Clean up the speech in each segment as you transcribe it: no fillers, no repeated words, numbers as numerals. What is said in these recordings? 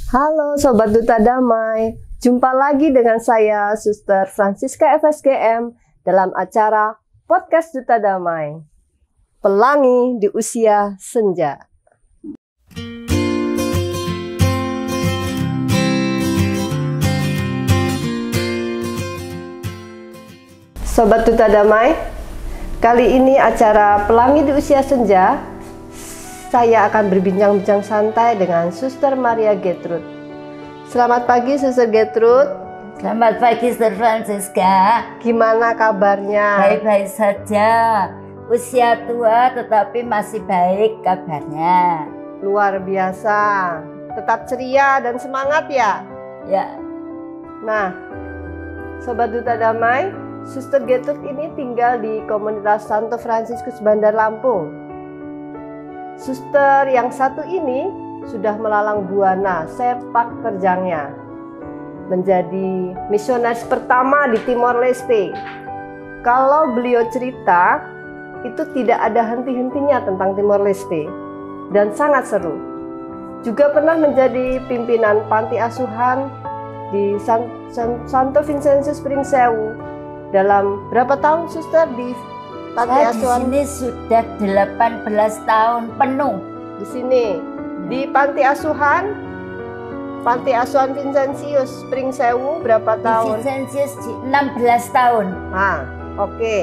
Halo Sobat Duta Damai, jumpa lagi dengan saya Suster Francisca FSGM dalam acara Podcast Duta Damai, Pelangi di Usia Senja. Sobat Duta Damai, kali ini acara Pelangi di Usia Senja, saya akan berbincang-bincang santai dengan Suster Maria Gertrud. Selamat pagi Suster Gertrud. Selamat pagi Suster Francisca. Gimana kabarnya? Baik-baik saja. Usia tua tetapi masih baik kabarnya. Luar biasa. Tetap ceria dan semangat ya? Ya. Nah, Sobat Duta Damai, Suster Gertrud ini tinggal di komunitas Santo Fransiskus Bandar Lampung. Suster yang satu ini sudah melalang buana sepak terjangnya menjadi misionaris pertama di Timor Leste. Kalau beliau cerita, itu tidak ada henti-hentinya tentang Timor Leste dan sangat seru. Juga pernah menjadi pimpinan panti asuhan di Santo Vincentius Pringsewu. Dalam berapa tahun Suster di panti asuhan? Di sini sudah 18 tahun penuh. Di sini di panti asuhan Vincentius Pringsewu berapa tahun? Vincentius 16 tahun. Nah, oke.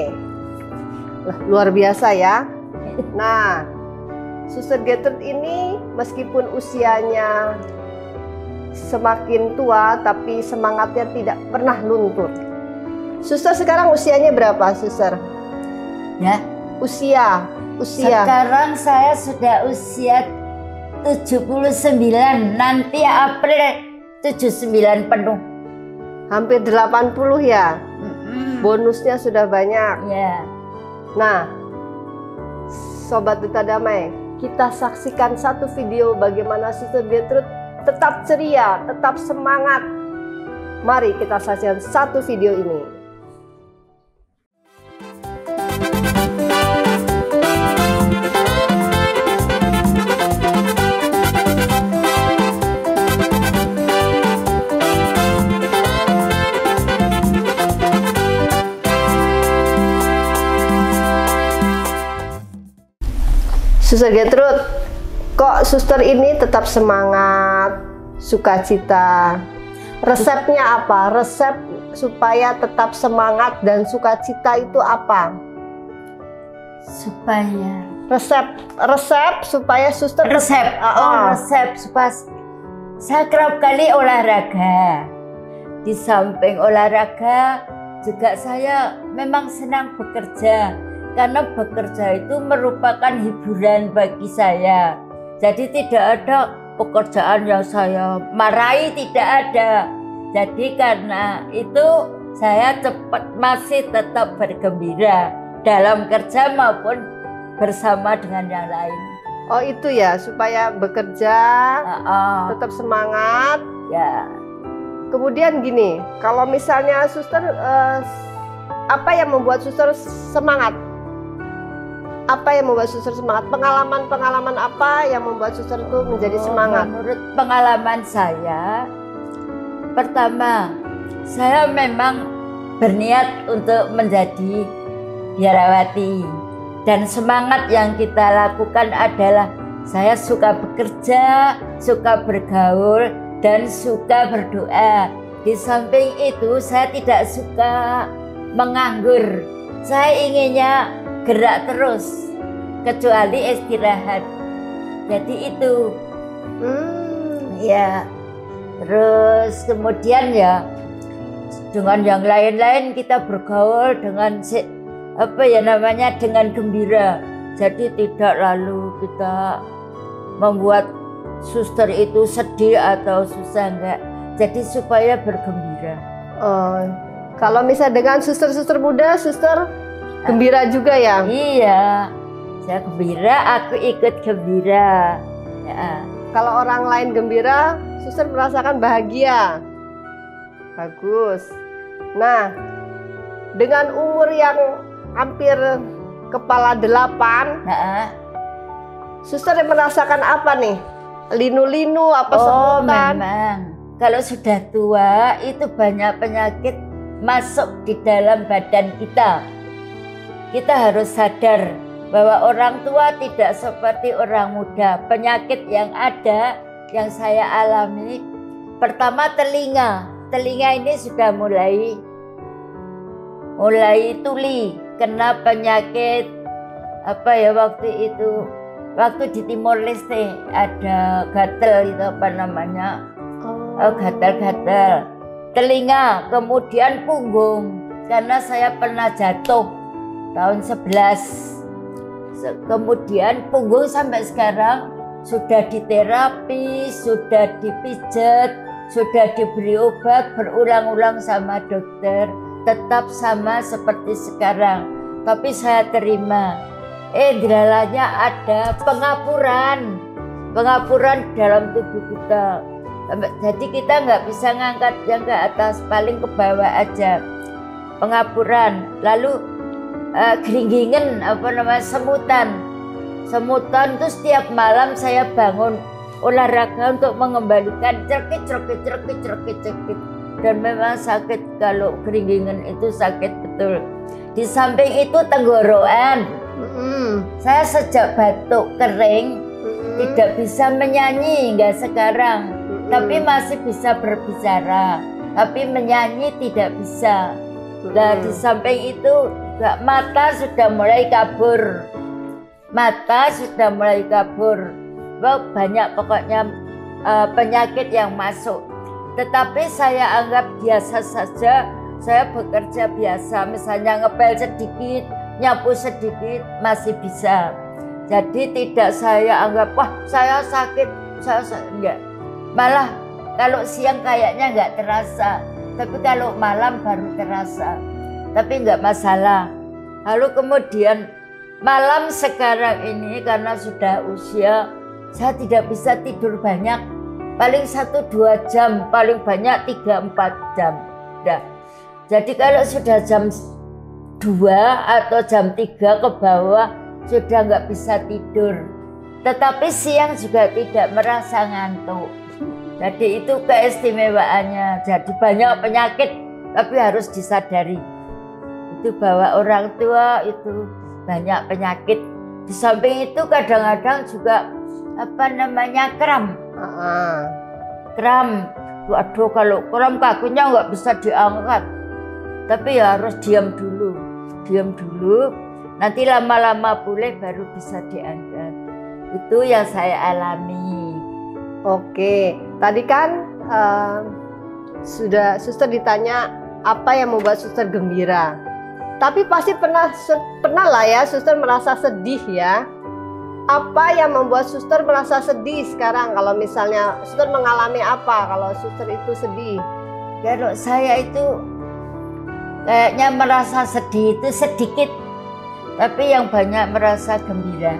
Luar biasa ya. Nah, Suster Gertrud ini meskipun usianya semakin tua tapi semangatnya tidak pernah luntur. Suster sekarang usianya berapa, Suster? Ya, usia. Sekarang saya sudah usia 79, nanti April 79 penuh. Hampir 80 ya. Bonusnya sudah banyak. Ya. Nah, Sobat Duta Damai, kita saksikan satu video bagaimana Suster Gertrud tetap ceria, tetap semangat. Mari kita saksikan satu video ini. Suster Gertrud, kok Suster ini tetap semangat, sukacita? Resepnya apa? Resep supaya tetap semangat dan sukacita itu apa? Supaya resep supaya Suster resep supaya saya kerap kali olahraga. Di samping olahraga juga saya memang senang bekerja. Karena bekerja itu merupakan hiburan bagi saya. Jadi tidak ada pekerjaan yang saya marahi, tidak ada. Jadi karena itu saya masih tetap bergembira dalam kerja maupun bersama dengan yang lain. Oh itu ya, supaya bekerja tetap semangat. Ya. Kemudian gini, kalau misalnya Suster, apa yang membuat Suster semangat? Apa yang membuat Suster semangat? Pengalaman apa yang membuat Suster itu menjadi semangat? Menurut pengalaman saya, pertama, saya memang berniat untuk menjadi biarawati. Dan semangat yang kita lakukan adalah saya suka bekerja, suka bergaul, dan suka berdoa. Di samping itu, saya tidak suka menganggur. Saya inginnya gerak terus, kecuali istirahat. Jadi itu, ya. Terus kemudian ya, dengan yang lain-lain kita bergaul dengan dengan gembira. Jadi tidak lalu kita membuat Suster itu sedih atau susah, enggak. Jadi supaya bergembira. Kalau misalnya dengan Suster-suster muda, Suster gembira juga ya? Iya, saya gembira, aku ikut gembira. Ya. Kalau orang lain gembira, Suster merasakan bahagia. Bagus. Nah, dengan umur yang hampir kepala 8, Suster merasakan apa nih? linu-linu apa Oh, semutan? memang. Kalau sudah tua itu banyak penyakit masuk di dalam badan kita. Kita harus sadar bahwa orang tua tidak seperti orang muda. Penyakit yang ada, yang saya alami, pertama telinga. Telinga ini sudah mulai tuli, kena penyakit apa ya waktu itu. Waktu di Timor Leste ada gatel itu apa namanya? Gatal-gatal. Telinga, kemudian punggung. Karena saya pernah jatuh tahun 11. Kemudian punggung sampai sekarang sudah diterapi, sudah dipijat, sudah diberi obat berulang-ulang sama dokter. Tetap sama seperti sekarang. Tapi saya terima. Gejalanya ada pengapuran dalam tubuh kita. Jadi kita nggak bisa ngangkat yang ke atas, paling ke bawah aja. Pengapuran, lalu geringgingan, semutan itu setiap malam saya bangun olahraga untuk mengembalikan cerkit. Dan memang sakit, kalau geringgingan itu sakit betul. Di samping itu tenggorokan. Saya sejak batuk kering tidak bisa menyanyi, enggak sekarang, tapi masih bisa berbicara, tapi menyanyi tidak bisa. Nah, di samping itu mata sudah mulai kabur, banyak pokoknya penyakit yang masuk. Tetapi saya anggap biasa saja. Saya bekerja biasa, misalnya ngepel sedikit, nyapu sedikit, masih bisa. Jadi tidak saya anggap, wah saya sakit, enggak. Malah kalau siang kayaknya enggak terasa, tapi kalau malam baru terasa. Tapi enggak masalah. Lalu kemudian malam sekarang ini karena sudah usia, saya tidak bisa tidur banyak. Paling 1-2 jam, paling banyak 3-4 jam. Udah. Jadi kalau sudah jam 2 atau jam 3 ke bawah sudah nggak bisa tidur. Tetapi siang juga tidak merasa ngantuk. Jadi itu keistimewaannya. Jadi banyak penyakit tapi harus disadari. Itu bahwa orang tua itu banyak penyakit. Di samping itu kadang-kadang juga kram. Kram. Waduh, kalau kram kakinya nggak bisa diangkat. Tapi ya harus diam dulu, nanti lama-lama pulih baru bisa diangkat. Itu yang saya alami. Oke, tadi kan sudah suster ditanya apa yang membuat suster gembira. Tapi pasti pernah lah ya suster merasa sedih ya. Apa yang membuat suster merasa sedih sekarang? Kalau misalnya suster mengalami apa kalau suster itu sedih? Kalau saya itu kayaknya merasa sedih itu sedikit, tapi yang banyak merasa gembira.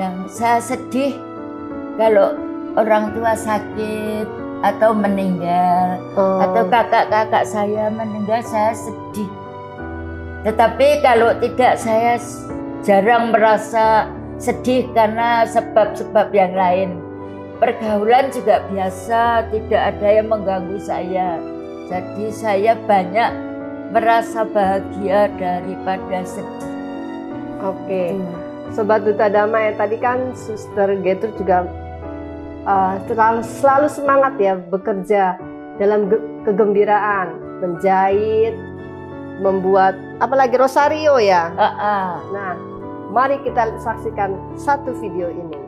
Yang saya sedih kalau orang tua sakit atau meninggal, atau kakak-kakak saya meninggal, saya sedih. Tetapi kalau tidak, saya jarang merasa sedih karena sebab-sebab yang lain. Pergaulan juga biasa, tidak ada yang mengganggu saya. Jadi saya banyak merasa bahagia daripada sedih. Oke. Sobat Duta Damai, tadi kan Suster Gertrud juga selalu semangat ya bekerja dalam kegembiraan, menjahit, membuat apalagi rosario ya. Nah, mari kita saksikan satu video ini.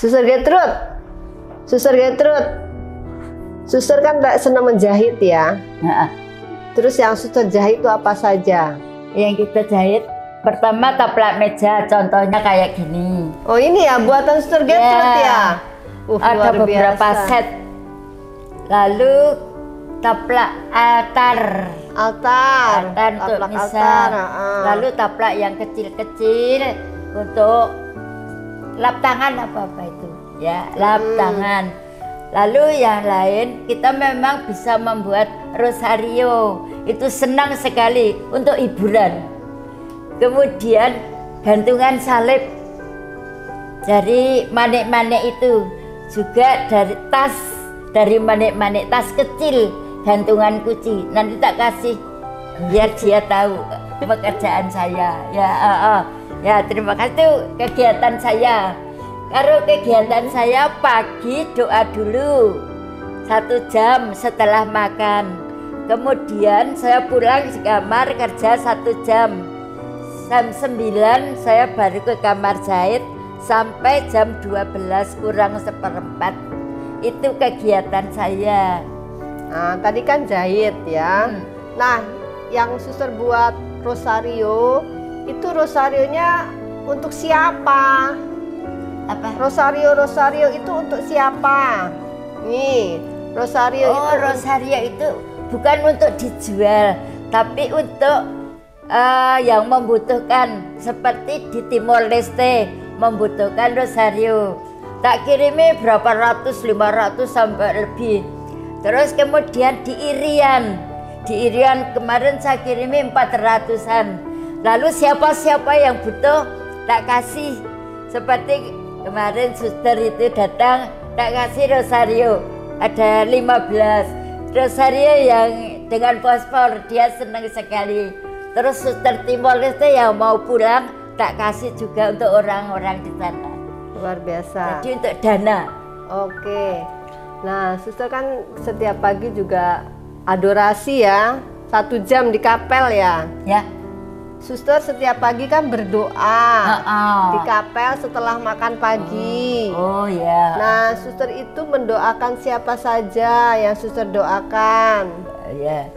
Suster Gertrude, Suster Gertrude, Suster kan tak senang menjahit ya. Nah, Terus yang suster jahit itu apa saja? yang kita jahit pertama taplak meja, contohnya kayak gini. Oh ini ya buatan Suster Gertrude ya. Ada Luar beberapa biasa. set. Lalu taplak altar. Altar Untuk taplak misa. altar. Lalu taplak yang kecil-kecil untuk lap tangan apa itu ya, lap tangan. Lalu yang lain kita memang bisa membuat rosario, itu senang sekali untuk hiburan. Kemudian gantungan salib dari manik-manik itu juga dari manik-manik tas kecil, gantungan kunci. Nanti tak kasih biar dia tahu pekerjaan saya. Ya terima kasih, itu kegiatan saya. Kalau kegiatan saya pagi doa dulu 1 jam setelah makan. Kemudian saya pulang ke kamar kerja 1 jam. Jam 9 saya baru ke kamar jahit sampai jam 12 kurang seperempat. Itu kegiatan saya. Nah, tadi kan jahit ya. Nah, yang suster buat rosario, itu rosarionya untuk siapa? Apa? Rosario itu untuk siapa? Nih, rosario itu rosario itu bukan untuk dijual, tapi untuk yang membutuhkan, seperti di Timor Leste membutuhkan rosario. Tak kirimi berapa ratus, 500 sampai lebih. Terus kemudian di Irian kemarin saya kirimi 400-an. Lalu siapa-siapa yang butuh tak kasih. Seperti kemarin suster itu datang, tak kasih rosario, ada 15 rosario yang dengan fosfor, dia senang sekali. Terus suster Timor Leste yang mau pulang, tak kasih juga untuk orang-orang di sana. Luar biasa. Jadi untuk dana. Oke. Nah, suster kan setiap pagi juga adorasi ya, 1 jam di kapel ya. Ya. Suster setiap pagi kan berdoa di kapel setelah makan pagi. Oh ya. Nah, suster itu mendoakan siapa saja yang suster doakan. Ya,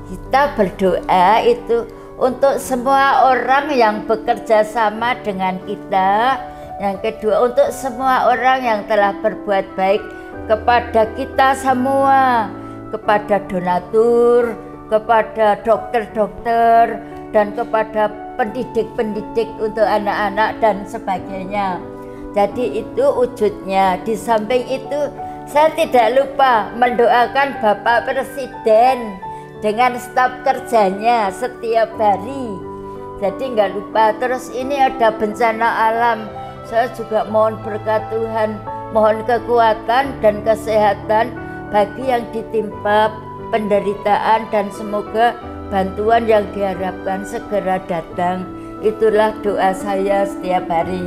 kita berdoa itu untuk semua orang yang bekerja sama dengan kita. Yang kedua, untuk semua orang yang telah berbuat baik kepada kita semua, kepada donatur, kepada dokter-dokter, dan kepada pendidik-pendidik untuk anak-anak dan sebagainya. Jadi itu wujudnya. Di samping itu saya tidak lupa mendoakan Bapak Presiden dengan staf kerjanya setiap hari. Jadi nggak lupa. Terus ini ada bencana alam, saya juga mohon berkat Tuhan, mohon kekuatan dan kesehatan bagi yang ditimpa penderitaan, dan semoga bantuan yang diharapkan segera datang. Itulah doa saya setiap hari.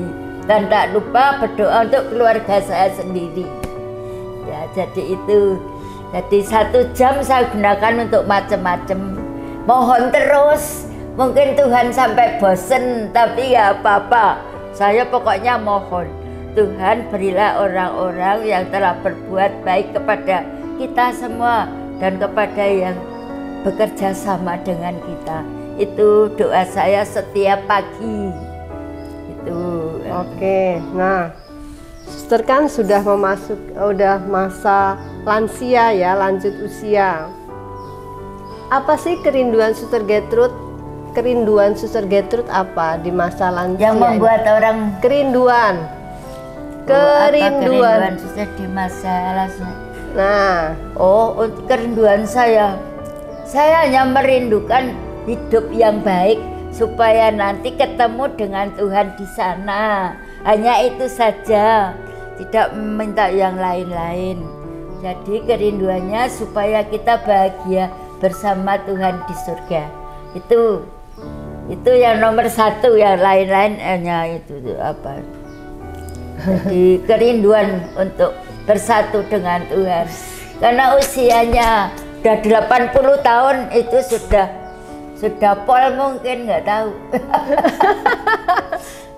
Dan tak lupa berdoa untuk keluarga saya sendiri. Ya, jadi itu. Jadi 1 jam saya gunakan untuk macam-macam. Mohon terus. Mungkin Tuhan sampai bosen, tapi ya apa-apa. Saya pokoknya mohon. Tuhan berilah orang-orang yang telah berbuat baik kepada kita semua dan kepada yang bekerja sama dengan kita. Itu doa saya setiap pagi. Itu. Oke. Nah, suster kan sudah masa lansia ya, lanjut usia. Apa sih kerinduan Suster Gertrude? Kerinduan Suster Gertrude apa di masa lansia? Yang membuat orang kerinduan. Kerinduan Suster di masa lansia. Nah, untuk kerinduan saya hanya merindukan hidup yang baik supaya nanti ketemu dengan Tuhan di sana. Hanya itu saja, tidak meminta yang lain-lain. Jadi kerinduannya supaya kita bahagia bersama Tuhan di surga. Itu yang nomor 1, yang lain-lain hanya itu apa. Jadi kerinduan untuk bersatu dengan Tuhan. Karena usianya udah 80 tahun, itu sudah pol mungkin, nggak tahu.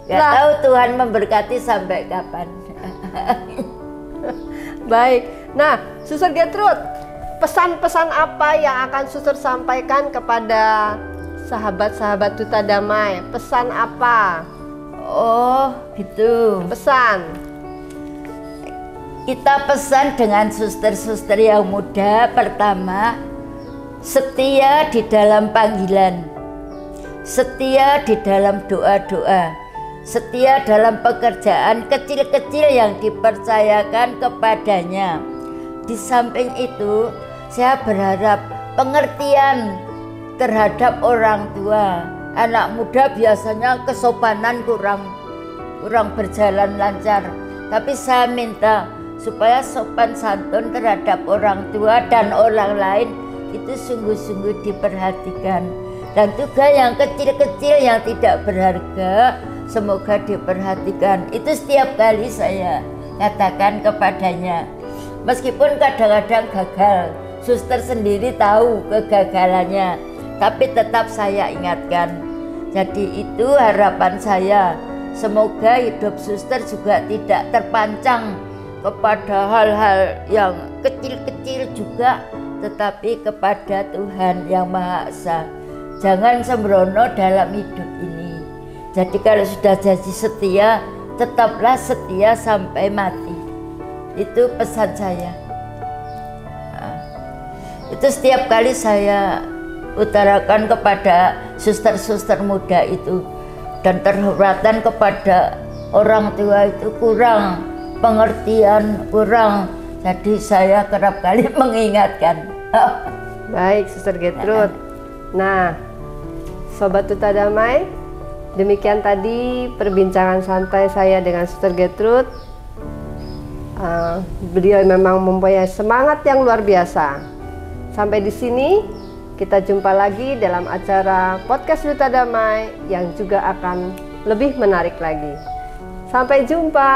Nggak tahu Tuhan memberkati sampai kapan. Baik. Nah, Suster Gertrude, pesan-pesan apa yang akan Suster sampaikan kepada sahabat-sahabat Duta Damai? Pesan apa? Oh, gitu. Pesan. Kita pesan dengan suster-suster yang muda. Pertama, setia di dalam panggilan, setia di dalam doa-doa, setia dalam pekerjaan kecil-kecil yang dipercayakan kepadanya. Di samping itu, saya berharap pengertian terhadap orang tua. Anak muda biasanya kesopanan kurang berjalan lancar, tapi saya minta supaya sopan santun terhadap orang tua dan orang lain itu sungguh-sungguh diperhatikan. Dan juga yang kecil-kecil yang tidak berharga semoga diperhatikan. Itu setiap kali saya katakan kepadanya. Meskipun kadang-kadang gagal, suster sendiri tahu kegagalannya, tapi tetap saya ingatkan. Jadi itu harapan saya. Semoga hidup suster juga tidak terpancang kepada hal-hal yang kecil-kecil juga, tetapi kepada Tuhan yang Maha Esa. Jangan sembrono dalam hidup ini. Jadi kalau sudah jadi setia, tetaplah setia sampai mati. Itu pesan saya. Nah, itu setiap kali saya utarakan kepada suster-suster muda itu. Dan terhormatan kepada orang tua itu kurang pengertian, kurang. Jadi saya kerap kali mengingatkan. Baik, Suster Gertrude. Nah, Sobat Duta Damai, demikian tadi perbincangan santai saya dengan Suster Gertrude. Beliau memang mempunyai semangat yang luar biasa. Sampai di sini kita jumpa lagi dalam acara podcast Duta Damai yang juga akan lebih menarik lagi. Sampai jumpa.